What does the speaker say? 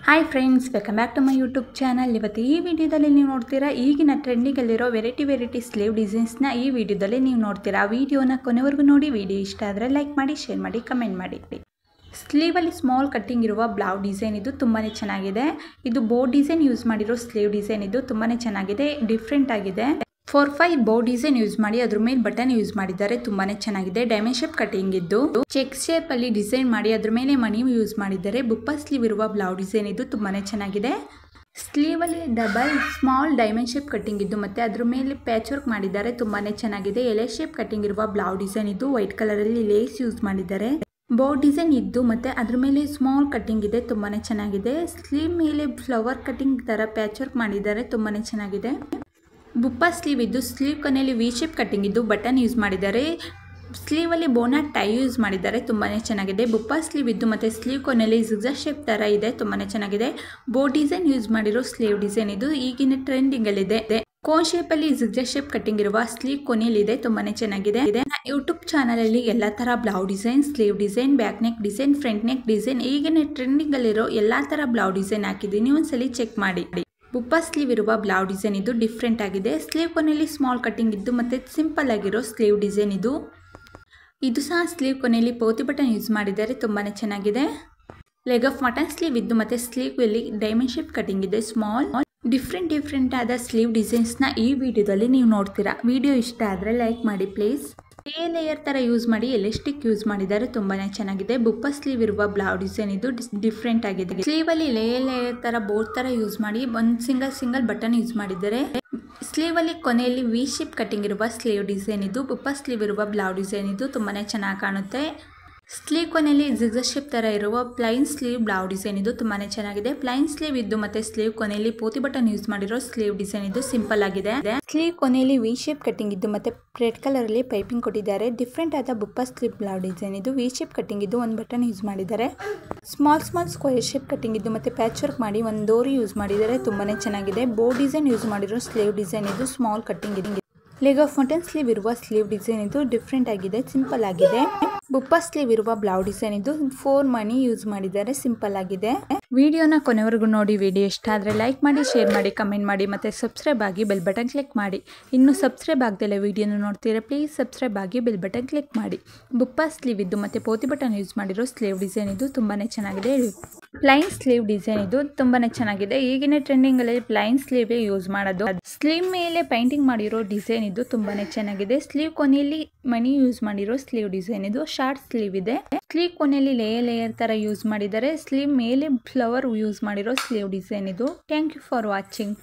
Hi friends, welcome back to my YouTube channel. ಇವತ್ತು ಈ ವಿಡಿಯೋದಲ್ಲಿ ನೀವು ನೋಡ್ತೀರಾ ಈಗಿನ ಟ್ರೆಂಡಿಂಗಲ್ಲಿರೋ ವೆರೈಟಿ ಸ್ಲೀವ್ ಡಿಸೈನ್ಸ್ನ ಈ ವಿಡಿಯೋದಲ್ಲಿ ನೀವು ನೋಡ್ತೀರಾ. ವಿಡಿಯೋನ ಕೊನೆವರೆಗೂ ನೋಡಿ. ವಿಡಿಯೋ ಇಷ್ಟ ಆದರೆ ಲೈಕ್ ಮಾಡಿ, ಶೇರ್ ಮಾಡಿ, ಕಮೆಂಟ್ ಮಾಡಿ. ಸ್ಲೀವಲ್ಲಿ ಸ್ಮಾಲ್ ಕಟ್ಟಿಂಗ್ ಇರುವ ಬ್ಲೌಸ್ ಡಿಸೈನ್ ಇದು ತುಂಬಾ ಚೆನ್ನಾಗಿದೆ. ಇದು ಬೋ ಡಿಸೈನ್ ಯೂಸ್ ಮಾಡಿರೋ ಸ್ಲೀವ್ ಡಿಸೈನ್ ಇದು ತುಂಬಾ ಚೆನ್ನಾಗಿದೆ, ಡಿಫ್ರೆಂಟ್ ಆಗಿದೆ. 4-5 ಬೋ ಡಿಸೈನ್ ಯೂಸ್ ಮಾಡಿ ಅದ್ರ ಮೇಲೆ ಬಟನ್ ಯೂಸ್ ಮಾಡಿದ್ದಾರೆ, ತುಂಬಾನೇ ಚೆನ್ನಾಗಿದೆ. ಡೈಮಂಡ್ ಶೇಪ್ ಕಟಿಂಗ್ ಇದ್ದು ಚೆಕ್ ಶೇಪ್ ಅಲ್ಲಿ ಡಿಸೈನ್ ಮಾಡಿ ಅದ್ರ ಮೇಲೆ ಮಣಿ ಯೂಸ್ ಮಾಡಿದ್ದಾರೆ. ಬುಪ್ಪ ಸ್ಲೀವ್ ಇರುವ ಬ್ಲೌಸ್ ಡಿಸೈನ್ ಇದು ತುಂಬಾನೇ ಚೆನ್ನಾಗಿದೆ. ಸ್ಲೀವ್ ಅಲ್ಲಿ double small diamond shape cutting ಇದ್ದು ಮತ್ತೆ ಅದ್ರ ಮೇಲೆ ಪ್ಯಾಚ್ ವರ್ಕ್ ಮಾಡಿದ್ದಾರೆ, ತುಂಬಾನೇ ಚೆನ್ನಾಗಿದೆ. ಎಲೆ ಶೇಪ್ ಕಟಿಂಗ್ ಇರುವ ಬ್ಲೌಸ್ ಡಿಸೈನ್ ಇದು ವೈಟ್ ಕಲರ್ ಅಲ್ಲಿ ಲೇಸ್ ಯೂಸ್ ಮಾಡಿದ್ದಾರೆ. ಬೋ ಡಿಸೈನ್ ಇದ್ದು ಮತ್ತೆ ಅದ್ರ ಮೇಲೆ ಸ್ಮಾಲ್ ಕಟಿಂಗ್ ಇದೆ, ತುಂಬಾನೇ ಚೆನ್ನಾಗಿದೆ. ಸ್ಲೀವ್ ಮೇಲೆ ಫ್ಲವರ್ ಕಟಿಂಗ್ ತರ ಪ್ಯಾಚ್ ವರ್ಕ್ ಮಾಡಿದ್ದಾರೆ, ತುಂಬಾನೇ ಚೆನ್ನಾಗಿದೆ. ಬುಪ್ಪ ಸ್ಲೀವ್ ಇದ್ದು ಸ್ಲೀವ್ ಕೊನೆಯಲ್ಲಿ ವಿ ಶೇಪ್ ಕಟಿಂಗ್ ಇದ್ದು ಬಟನ್ ಯೂಸ್ ಮಾಡಿದ್ದಾರೆ. ಸ್ಲೀವ್ ಅಲ್ಲಿ ಬೋನಾ ಟೈ ಯೂಸ್ ಮಾಡಿದ್ದಾರೆ, ತುಂಬಾನೇ ಚೆನ್ನಾಗಿದೆ. ಬುಪ್ಪ ಸ್ಲೀವ್ ಇದ್ದು ಮತ್ತೆ ಸ್ಲೀವ್ ಕೊನೆಯಲ್ಲಿ ಜಿಗ್ಜಾಗ್ ಶೇಪ್ ತರ ಇದೆ, ತುಂಬಾನೇ ಚೆನ್ನಾಗಿದೆ. ಬೋ ಡಿಸೈನ್ ಯೂಸ್ ಮಾಡಿರೋ ಸ್ಲೀವ್ ಡಿಸೈನ್ ಇದು ಈಗಿನ ಟ್ರೆಂಡಿಂಗ್ ಅಲ್ಲಿ ಇದೆ. ಕೋನ್ ಶೇಪ್ ಅಲ್ಲಿ ಜಿಗ್ಜಾಗ್ ಶೇಪ್ ಕಟಿಂಗ್ ಇರುವ ಸ್ಲೀವ್ ಕೊನೆಯಲ್ಲಿ ಇದೆ, ತುಂಬಾನೇ ಚೆನ್ನಾಗಿದೆ. ಯೂಟ್ಯೂಬ್ ಚಾನಲ್ ಅಲ್ಲಿ ಎಲ್ಲಾ ತರ blouse design, sleeve design, back neck design, front neck design, ಈಗಿನ ಟ್ರೆಂಡಿಂಗ್ ಅಲ್ಲಿರೋ ಎಲ್ಲಾ ತರ ಬ್ಲೌಸ್ ಡಿಸೈನ್ ಹಾಕಿದ್ದೀನಿ, ಒಂದ್ಸಲಿ ಚೆಕ್ ಮಾಡಿ. ಬುಪ್ಪ ಸ್ಲೀವ್ ಇರುವ ಬ್ಲೌಸ್ ಡಿಸೈನ್ ಇದು ಡಿಫ್ರೆಂಟ್ ಆಗಿದೆ. ಸ್ಲೀವ್ ಕೊನೆಯಲ್ಲಿ ಸ್ಮಾಲ್ ಕಟಿಂಗ್ ಇದ್ದು ಮತ್ತೆ ಸಿಂಪಲ್ ಆಗಿರೋ ಸ್ಲೀವ್ ಡಿಸೈನ್ ಇದು ಸಹ ಸ್ಲೀವ್ ಕೊನೆಯಲ್ಲಿ ಪೋತಿ ಬಟನ್ ಯೂಸ್ ಮಾಡಿದ್ದಾರೆ, ತುಂಬಾನೇ ಚೆನ್ನಾಗಿದೆ. ಲೆಗ್ ಆಫ್ ಮಟನ್ ಸ್ಲೀವ್ ಇದ್ದು ಮತ್ತೆ ಸ್ಲೀವ್ ಅಲ್ಲಿ ಡೈಮಂಡ್ ಶೇಪ್ ಕಟಿಂಗ್ ಇದೆ. ಸ್ಮಾಲ್ ಡಿಫ್ರೆಂಟ್ ಆದ ಸ್ಲೀವ್ ಡಿಸೈನ್ಸ್ ನ ಈ ವಿಡಿಯೋದಲ್ಲಿ ನೀವು ನೋಡ್ತೀರಾ. ವಿಡಿಯೋ ಇಷ್ಟ ಆದ್ರೆ ಲೈಕ್ ಮಾಡಿ ಪ್ಲೀಸ್. ಲೇಯರ್ ತರ ಯೂಸ್ ಮಾಡಿ ಎಲಾಸ್ಟಿಕ್ ಯೂಸ್ ಮಾಡಿದ್ದಾರೆ, ತುಂಬಾನೇ ಚೆನ್ನಾಗಿದೆ. ಬುಪ್ಪ ಸ್ಲೀವ್ ಇರುವ ಬ್ಲೌಸ್ ಡಿಸೈನ್ ಇದು ಡಿಫ್ರೆಂಟ್ ಆಗಿದೆ. ಸ್ಲೀವ್ ಅಲ್ಲಿ ಲೇಯರ್ ತರ ಬೋರ್ಡ್ ತರ ಯೂಸ್ ಮಾಡಿ ಒಂದು ಸಿಂಗಲ್ ಬಟನ್ ಯೂಸ್ ಮಾಡಿದ್ದಾರೆ. ಸ್ಲೀವ್ ಅಲ್ಲಿ ಕೊನೆಯಲ್ಲಿ ವಿ ಶೇಪ್ ಕಟಿಂಗ್ ಇರುವ ಸ್ಲೀವ್ ಡಿಸೈನ್ ಇದು. ಬುಪ್ಪ ಸ್ಲೀವ್ ಇರುವ ಬ್ಲೌಸ್ ಡಿಸೈನ್ ಇದು ತುಂಬಾನೇ ಚೆನ್ನಾಗಿ ಕಾಣುತ್ತೆ. ಸ್ಲೀವ್ ಕೊನೆಯಲ್ಲಿ ಜಿಗ್ಜಾಗ್ ಶೇಪ್ ತರ ಇರುವ ಪ್ಲೈನ್ ಸ್ಲೀವ್ ಬ್ಲೌಸ್ ಡಿಸೈನ್ ಇದು ತುಂಬಾನೇ ಚೆನ್ನಾಗಿದೆ. ಪ್ಲೈನ್ ಸ್ಲೀವ್ ಇದ್ದು ಮತ್ತೆ ಸ್ಲೀವ್ ಕೊನೆಯಲ್ಲಿ ಪೋತಿ ಬಟನ್ ಯೂಸ್ ಮಾಡಿರೋ ಸ್ಲೀವ್ ಡಿಸೈನ್ ಇದು ಸಿಂಪಲ್ ಆಗಿದೆ. ಸ್ಲೀವ್ ಕೊನೆಯಲ್ಲಿ ವಿ ಶೇಪ್ ಕಟಿಂಗ್ ಇದ್ದು ಮತ್ತೆ ರೆಡ್ ಕಲರ್ ಅಲ್ಲಿ ಪೈಪಿಂಗ್ ಕೊಟ್ಟಿದ್ದಾರೆ. ಡಿಫ್ರೆಂಟ್ ಆದ ಬುಪ್ಪ ಸ್ಲೀವ್ ಬ್ಲೌಸ್ ಡಿಸೈನ್ ಇದು. ವಿ ಶೇಪ್ ಕಟಿಂಗ್ ಇದ್ದು ಒಂದು ಬಟನ್ ಯೂಸ್ ಮಾಡಿದ್ದಾರೆ. ಸ್ಮಾಲ್ ಸ್ಕ್ವೇರ್ ಶೇಪ್ ಕಟಿಂಗ್ ಇದ್ದು ಮತ್ತೆ ಪ್ಯಾಚ್ ವರ್ಕ್ ಮಾಡಿ ಒಂದು ಡೋರಿ ಯೂಸ್ ಮಾಡಿದ್ದಾರೆ, ತುಂಬಾನೇ ಚೆನ್ನಾಗಿದೆ. ಬೋ ಡಿಸೈನ್ ಯೂಸ್ ಮಾಡಿರೋ ಸ್ಲೀವ್ ಡಿಸೈನ್ ಇದು ಸ್ಮಾಲ್ ಕಟಿಂಗ್ ಇದೆ. ಲೆಗ್ ಆಫ್ ಮಟನ್ ಸ್ಲೀವ್ ಇರುವ ಸ್ಲೀವ್ ಡಿಸೈನ್ ಇದು ಡಿಫ್ರೆಂಟ್ ಆಗಿದೆ, ಸಿಂಪಲ್ ಆಗಿದೆ. ಬುಪ್ಪ ಸ್ಲೀವ್ ಇರುವ ಬ್ಲೌಸ್ ಡಿಸೈನ್ ಇದು 4 ಮಣಿ ಯೂಸ್ ಮಾಡಿದ್ದಾರೆ, ಸಿಂಪಲ್ ಆಗಿದೆ. ವಿಡಿಯೋನ ಕೊನೆವರೆಗೂ ನೋಡಿ. ವಿಡಿಯೋ ಇಷ್ಟ ಆದರೆ ಲೈಕ್ ಮಾಡಿ, ಶೇರ್ ಮಾಡಿ, ಕಮೆಂಟ್ ಮಾಡಿ ಮತ್ತೆ ಸಬ್ಸ್ಕ್ರೈಬ್ ಆಗಿ ಬೆಲ್ ಬಟನ್ ಕ್ಲಿಕ್ ಮಾಡಿ. ಇನ್ನು ಸಬ್ಸ್ಕ್ರೈಬ್ ಆಗದಲ್ಲ ವಿಡಿಯೋನ ನೋಡ್ತೀರಾ ಪ್ಲೀಸ್ ಸಬ್ಸ್ಕ್ರೈಬ್ ಆಗಿ ಬೆಲ್ ಬಟನ್ ಕ್ಲಿಕ್ ಮಾಡಿ. ಬುಪ್ಪ ಸ್ಲೀವ್ ಇದ್ದು ಮತ್ತೆ ಪೋತಿ ಬಟನ್ ಯೂಸ್ ಮಾಡಿರೋ ಸ್ಲೀವ್ ಡಿಸೈನ್ ಇದು ತುಂಬಾನೇ ಚೆನ್ನಾಗಿದೆ. ಪ್ಲೈನ್ ಸ್ಲೀವ್ ಡಿಸೈನ್ ಇದು ತುಂಬಾನೇ ಚೆನ್ನಾಗಿದೆ. ಈಗಿನ ಟ್ರೆಂಡಿಂಗ್ ಅಲ್ಲಿ ಪ್ಲೈನ್ ಸ್ಲೀವ್ ಯೂಸ್ ಮಾಡೋದು. ಸ್ಲೀವ್ ಮೇಲೆ ಪೇಂಟಿಂಗ್ ಮಾಡಿರೋ ಡಿಸೈನ್ ಇದು ತುಂಬಾನೇ ಚೆನ್ನಾಗಿದೆ. ಸ್ಲೀವ್ ಕೊನೆಯಲ್ಲಿ ಮಣಿ ಯೂಸ್ ಮಾಡಿರೋ ಸ್ಲೀವ್ ಡಿಸೈನ್ ಇದು ಶಾರ್ಟ್ ಸ್ಲೀವ್ ಇದೆ. ಸ್ಲೀವ್ ಕೊನೆಯಲ್ಲಿ ಲೇಯರ್ ತರ ಯೂಸ್ ಮಾಡಿದ್ದಾರೆ. ಸ್ಲೀವ್ ಮೇಲೆ ಫ್ಲವರ್ ಯೂಸ್ ಮಾಡಿರೋ ಸ್ಲೀವ್ ಡಿಸೈನ್ ಇದು. Thank you for watching.